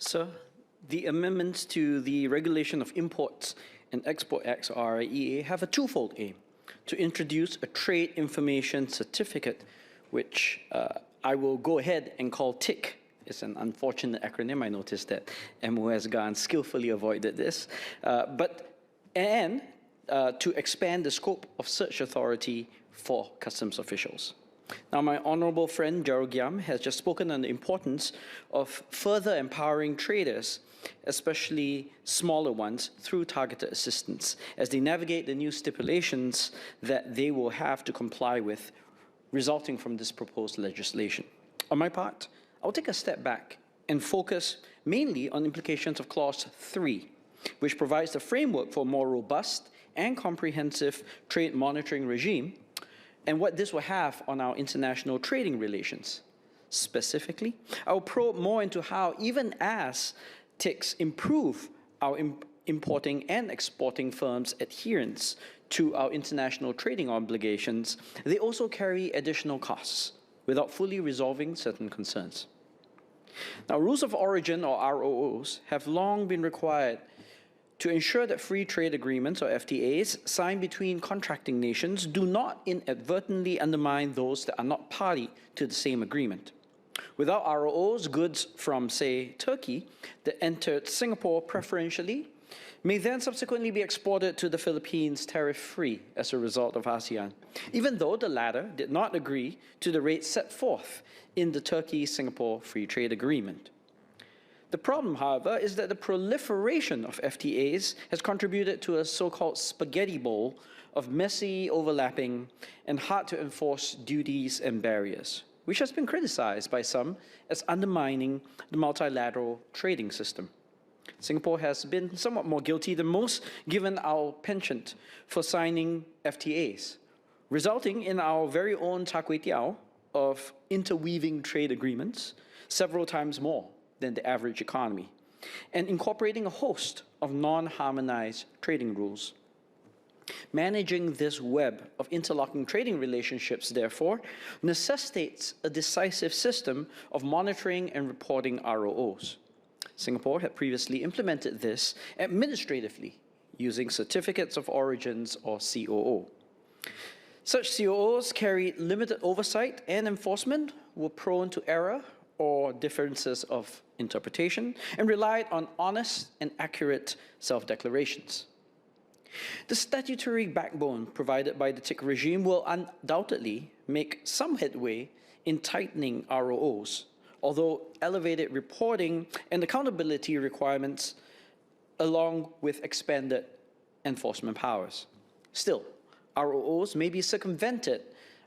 Sir, the amendments to the Regulation of Imports and Export Acts, or RIEA, have a twofold aim: to introduce a Trade Information Certificate, which I will go ahead and call TIC. It's an unfortunate acronym. I noticed that MOS Gan skillfully avoided this. To expand the scope of search authority for customs officials. Now, my honorable friend Jamus Lim has just spoken on the importance of further empowering traders, especially smaller ones, through targeted assistance as they navigate the new stipulations that they will have to comply with resulting from this proposed legislation. On my part, I'll take a step back and focus mainly on implications of Clause 3, which provides the framework for a more robust and comprehensive trade monitoring regime, and what this will have on our international trading relations. Specifically, I will probe more into how, even as TICs improve our importing and exporting firms' adherence to our international trading obligations, they also carry additional costs without fully resolving certain concerns. Now, rules of origin, or ROOs, have long been required to ensure that free trade agreements, or FTAs, signed between contracting nations do not inadvertently undermine those that are not party to the same agreement. Without ROOs, goods from, say, Turkey that entered Singapore preferentially may then subsequently be exported to the Philippines tariff-free as a result of ASEAN, even though the latter did not agree to the rates set forth in the Turkey-Singapore Free Trade Agreement. The problem, however, is that the proliferation of FTAs has contributed to a so-called spaghetti bowl of messy, overlapping, and hard-to-enforce duties and barriers, which has been criticized by some as undermining the multilateral trading system. Singapore has been somewhat more guilty than most, given our penchant for signing FTAs, resulting in our very own char kway teow of interweaving trade agreements, several times more than the average economy, and incorporating a host of non-harmonized trading rules. Managing this web of interlocking trading relationships, therefore, necessitates a decisive system of monitoring and reporting ROOs. Singapore had previously implemented this administratively using certificates of origins, or COO. Such COOs carried limited oversight and enforcement, were prone to error or differences of interpretation, and relied on honest and accurate self-declarations. The statutory backbone provided by the TIC regime will undoubtedly make some headway in tightening ROOs, although elevated reporting and accountability requirements along with expanded enforcement powers. Still, ROOs may be circumvented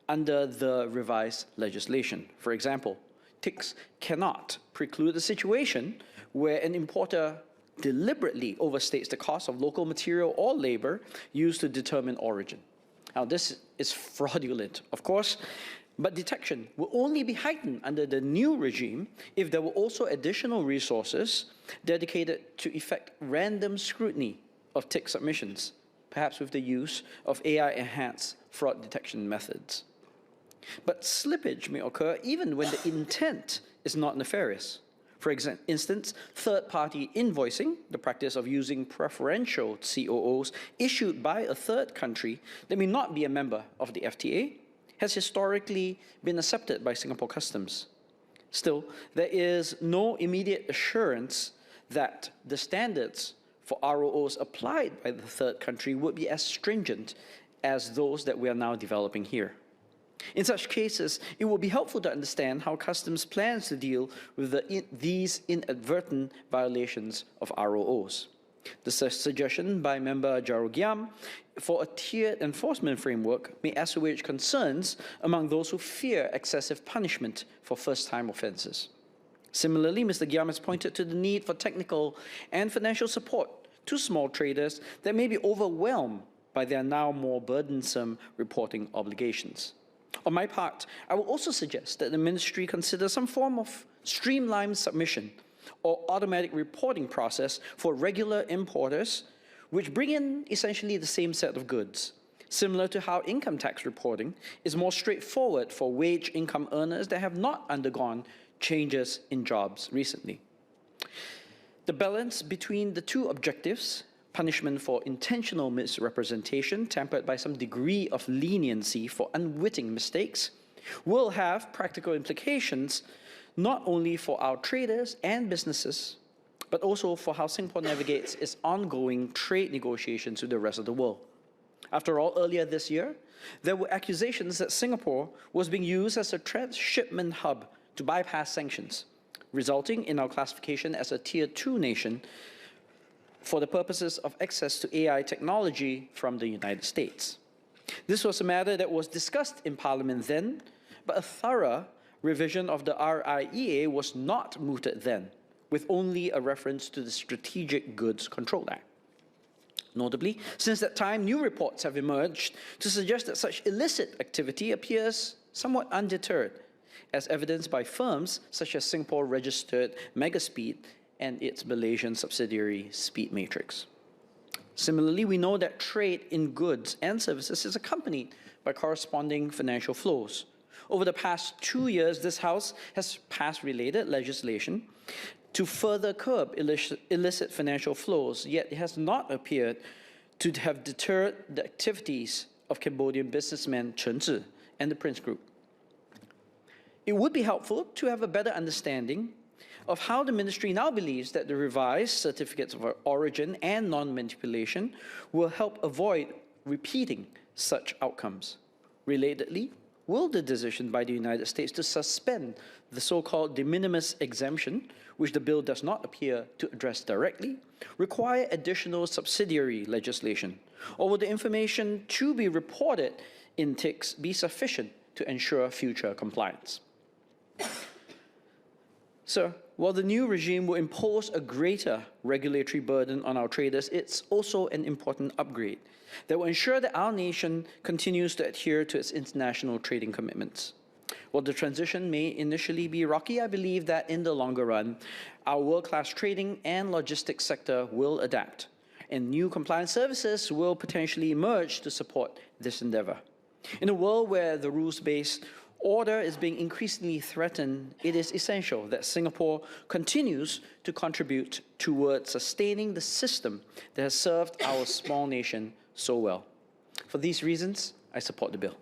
under the revised legislation. For example, TICs cannot preclude a situation where an importer deliberately overstates the cost of local material or labor used to determine origin. Now, this is fraudulent, of course, but detection will only be heightened under the new regime if there were also additional resources dedicated to effect random scrutiny of TIC submissions, perhaps with the use of AI-enhanced fraud detection methods. But slippage may occur even when the intent is not nefarious. For instance, third-party invoicing, the practice of using preferential COOs issued by a third country that may not be a member of the FTA, has historically been accepted by Singapore Customs. Still, there is no immediate assurance that the standards for ROOs applied by the third country would be as stringent as those that we are now developing here. In such cases, it will be helpful to understand how Customs plans to deal with these inadvertent violations of ROOs. The suggestion by member Jamus Lim for a tiered enforcement framework may assuage concerns among those who fear excessive punishment for first-time offences. Similarly, Mr. Lim has pointed to the need for technical and financial support to small traders that may be overwhelmed by their now more burdensome reporting obligations. On my part, I will also suggest that the Ministry consider some form of streamlined submission or automatic reporting process for regular importers, which bring in essentially the same set of goods, similar to how income tax reporting is more straightforward for wage income earners that have not undergone changes in jobs recently. The balance between the two objectives, punishment for intentional misrepresentation tempered by some degree of leniency for unwitting mistakes, will have practical implications not only for our traders and businesses, but also for how Singapore navigates its ongoing trade negotiations with the rest of the world. After all, earlier this year, there were accusations that Singapore was being used as a transshipment hub to bypass sanctions, resulting in our classification as a Tier 2 nation for the purposes of access to AI technology from the United States. This was a matter that was discussed in Parliament then, but a thorough revision of the RIEA was not mooted then, with only a reference to the Strategic Goods Control Act. Notably, since that time, new reports have emerged to suggest that such illicit activity appears somewhat undeterred, as evidenced by firms such as Singapore-registered Megaspeed and its Malaysian subsidiary Speed Matrix. Similarly, we know that trade in goods and services is accompanied by corresponding financial flows. Over the past 2 years, this House has passed related legislation to further curb illicit financial flows, yet it has not appeared to have deterred the activities of Cambodian businessman Chen Zhi and the Prince Group. It would be helpful to have a better understanding of how the ministry now believes that the revised certificates of origin and non-manipulation will help avoid repeating such outcomes. Relatedly, will the decision by the United States to suspend the so-called de minimis exemption, which the bill does not appear to address directly, require additional subsidiary legislation? Or will the information to be reported in TICs be sufficient to ensure future compliance? Sir, while the new regime will impose a greater regulatory burden on our traders, it's also an important upgrade that will ensure that our nation continues to adhere to its international trading commitments. While the transition may initially be rocky, I believe that in the longer run, our world-class trading and logistics sector will adapt, and new compliance services will potentially emerge to support this endeavor. In a world where the rules-based order is being increasingly threatened, it is essential that Singapore continues to contribute towards sustaining the system that has served our small nation so well. For these reasons, I support the bill.